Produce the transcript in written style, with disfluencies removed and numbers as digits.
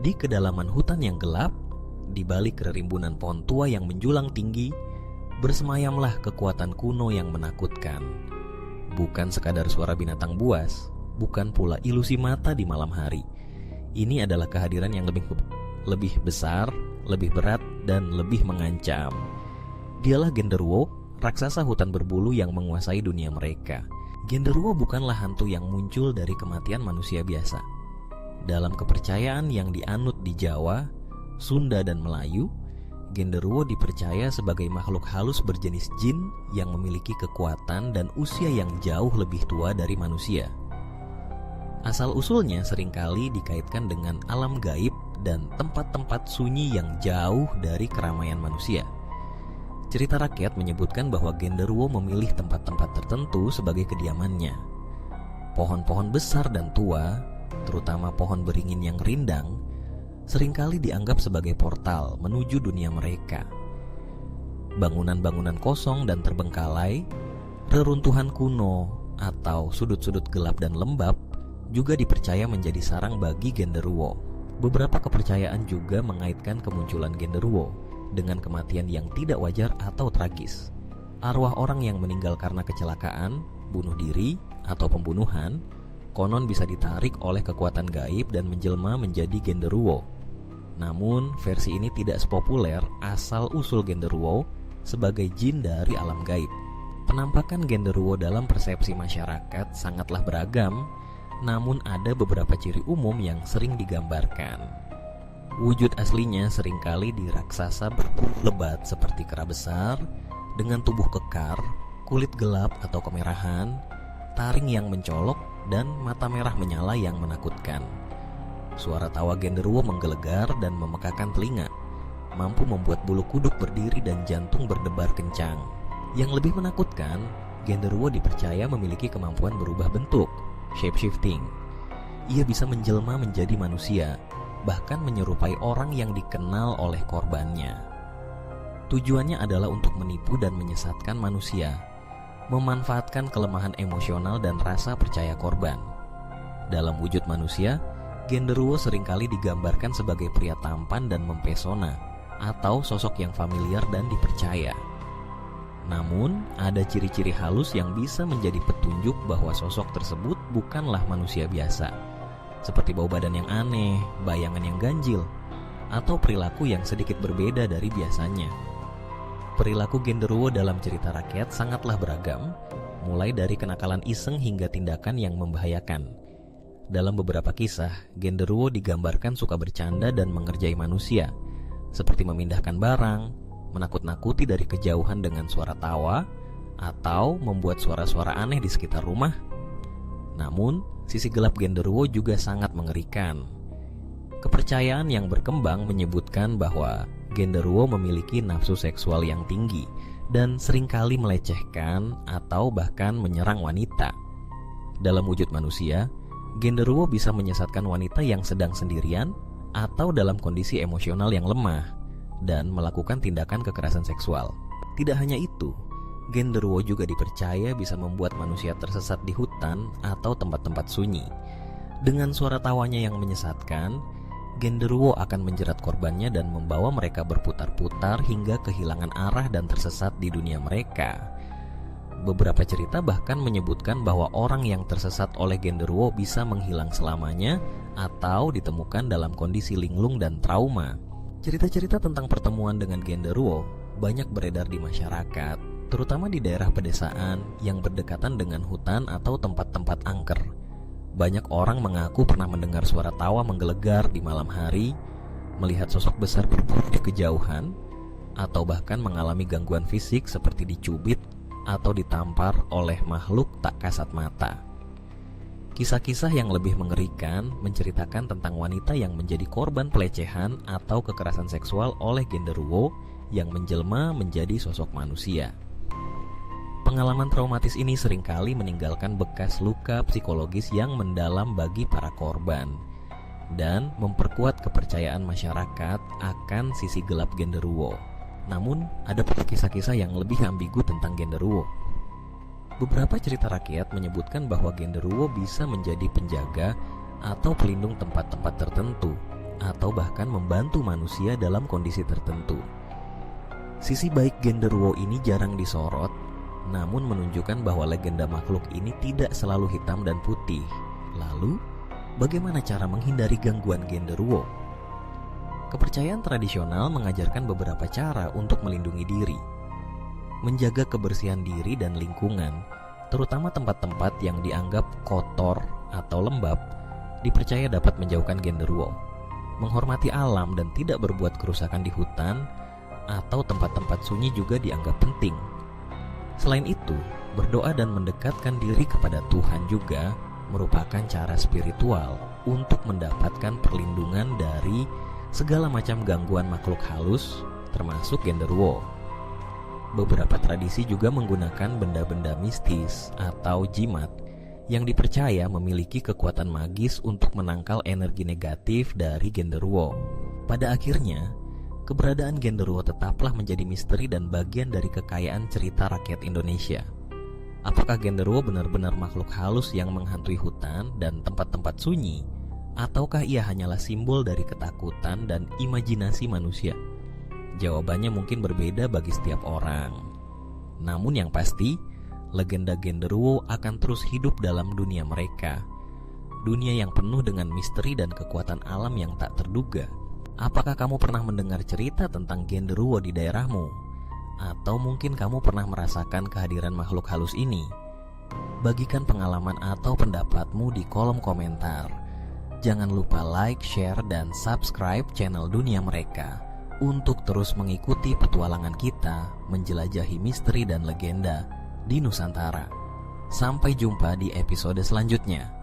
Di kedalaman hutan yang gelap, di balik rerimbunan pohon tua yang menjulang tinggi, bersemayamlah kekuatan kuno yang menakutkan. Bukan sekadar suara binatang buas, bukan pula ilusi mata di malam hari. Ini adalah kehadiran yang lebih besar, lebih berat, dan lebih mengancam. Dialah Genderuwo, raksasa hutan berbulu yang menguasai dunia mereka. Genderuwo bukanlah hantu yang muncul dari kematian manusia biasa. Dalam kepercayaan yang dianut di Jawa, Sunda, dan Melayu, Genderuwo dipercaya sebagai makhluk halus berjenis jin yang memiliki kekuatan dan usia yang jauh lebih tua dari manusia. Asal-usulnya seringkali dikaitkan dengan alam gaib dan tempat-tempat sunyi yang jauh dari keramaian manusia. Cerita rakyat menyebutkan bahwa Genderuwo memilih tempat-tempat tertentu sebagai kediamannya. Pohon-pohon besar dan tua, terutama pohon beringin yang rindang, seringkali dianggap sebagai portal menuju dunia mereka. Bangunan-bangunan kosong dan terbengkalai, reruntuhan kuno, atau sudut-sudut gelap dan lembab juga dipercaya menjadi sarang bagi Genderuwo. Beberapa kepercayaan juga mengaitkan kemunculan Genderuwo dengan kematian yang tidak wajar atau tragis. Arwah orang yang meninggal karena kecelakaan, bunuh diri, atau pembunuhan konon bisa ditarik oleh kekuatan gaib dan menjelma menjadi Genderuwo. Namun, versi ini tidak sepopuler asal-usul Genderuwo sebagai jin dari alam gaib. Penampakan Genderuwo dalam persepsi masyarakat sangatlah beragam, namun ada beberapa ciri umum yang sering digambarkan. Wujud aslinya seringkali di raksasa berbulu lebat seperti kera besar, dengan tubuh kekar, kulit gelap atau kemerahan, taring yang mencolok, dan mata merah menyala yang menakutkan. Suara tawa Genderuwo menggelegar dan memekakan telinga, mampu membuat bulu kuduk berdiri dan jantung berdebar kencang. Yang lebih menakutkan, Genderuwo dipercaya memiliki kemampuan berubah bentuk, shape-shifting. Ia bisa menjelma menjadi manusia, bahkan menyerupai orang yang dikenal oleh korbannya. Tujuannya adalah untuk menipu dan menyesatkan manusia, memanfaatkan kelemahan emosional dan rasa percaya korban. Dalam wujud manusia, Genderuwo seringkali digambarkan sebagai pria tampan dan mempesona, atau sosok yang familiar dan dipercaya. Namun, ada ciri-ciri halus yang bisa menjadi petunjuk bahwa sosok tersebut bukanlah manusia biasa, seperti bau badan yang aneh, bayangan yang ganjil, atau perilaku yang sedikit berbeda dari biasanya. Perilaku Genderuwo dalam cerita rakyat sangatlah beragam, mulai dari kenakalan iseng hingga tindakan yang membahayakan. Dalam beberapa kisah, Genderuwo digambarkan suka bercanda dan mengerjai manusia, seperti memindahkan barang, menakut-nakuti dari kejauhan dengan suara tawa, atau membuat suara-suara aneh di sekitar rumah. Namun, sisi gelap Genderuwo juga sangat mengerikan. Kepercayaan yang berkembang menyebutkan bahwa Genderuwo memiliki nafsu seksual yang tinggi dan seringkali melecehkan atau bahkan menyerang wanita. Dalam wujud manusia, Genderuwo bisa menyesatkan wanita yang sedang sendirian atau dalam kondisi emosional yang lemah dan melakukan tindakan kekerasan seksual. Tidak hanya itu, Genderuwo juga dipercaya bisa membuat manusia tersesat di hutan atau tempat-tempat sunyi. Dengan suara tawanya yang menyesatkan, Genderuwo akan menjerat korbannya dan membawa mereka berputar-putar hingga kehilangan arah dan tersesat di dunia mereka. Beberapa cerita bahkan menyebutkan bahwa orang yang tersesat oleh Genderuwo bisa menghilang selamanya atau ditemukan dalam kondisi linglung dan trauma. Cerita-cerita tentang pertemuan dengan Genderuwo banyak beredar di masyarakat, terutama di daerah pedesaan yang berdekatan dengan hutan atau tempat-tempat angker. Banyak orang mengaku pernah mendengar suara tawa menggelegar di malam hari, melihat sosok besar berburu di kejauhan, atau bahkan mengalami gangguan fisik seperti dicubit atau ditampar oleh makhluk tak kasat mata. Kisah-kisah yang lebih mengerikan menceritakan tentang wanita yang menjadi korban pelecehan atau kekerasan seksual oleh Genderuwo yang menjelma menjadi sosok manusia. Pengalaman traumatis ini seringkali meninggalkan bekas luka psikologis yang mendalam bagi para korban dan memperkuat kepercayaan masyarakat akan sisi gelap Genderuwo. Namun, ada pula kisah-kisah yang lebih ambigu tentang Genderuwo. Beberapa cerita rakyat menyebutkan bahwa Genderuwo bisa menjadi penjaga atau pelindung tempat-tempat tertentu atau bahkan membantu manusia dalam kondisi tertentu. Sisi baik genderuwo ini jarang disorot, namun menunjukkan bahwa legenda makhluk ini tidak selalu hitam dan putih. Lalu, bagaimana cara menghindari gangguan genderuwo? Kepercayaan tradisional mengajarkan beberapa cara untuk melindungi diri. Menjaga kebersihan diri dan lingkungan, terutama tempat-tempat yang dianggap kotor atau lembab, dipercaya dapat menjauhkan genderuwo. Menghormati alam dan tidak berbuat kerusakan di hutan atau tempat-tempat sunyi juga dianggap penting. Selain itu, berdoa dan mendekatkan diri kepada Tuhan juga merupakan cara spiritual untuk mendapatkan perlindungan dari segala macam gangguan makhluk halus, termasuk genderuwo. Beberapa tradisi juga menggunakan benda-benda mistis atau jimat yang dipercaya memiliki kekuatan magis untuk menangkal energi negatif dari genderuwo. Pada akhirnya, keberadaan genderuwo tetaplah menjadi misteri dan bagian dari kekayaan cerita rakyat Indonesia. Apakah genderuwo benar-benar makhluk halus yang menghantui hutan dan tempat-tempat sunyi, ataukah ia hanyalah simbol dari ketakutan dan imajinasi manusia? Jawabannya mungkin berbeda bagi setiap orang. Namun yang pasti, legenda genderuwo akan terus hidup dalam dunia mereka. Dunia yang penuh dengan misteri dan kekuatan alam yang tak terduga. Apakah kamu pernah mendengar cerita tentang genderuwo di daerahmu? Atau mungkin kamu pernah merasakan kehadiran makhluk halus ini? Bagikan pengalaman atau pendapatmu di kolom komentar. Jangan lupa like, share, dan subscribe channel Dunia Mereka untuk terus mengikuti petualangan kita menjelajahi misteri dan legenda di Nusantara. Sampai jumpa di episode selanjutnya.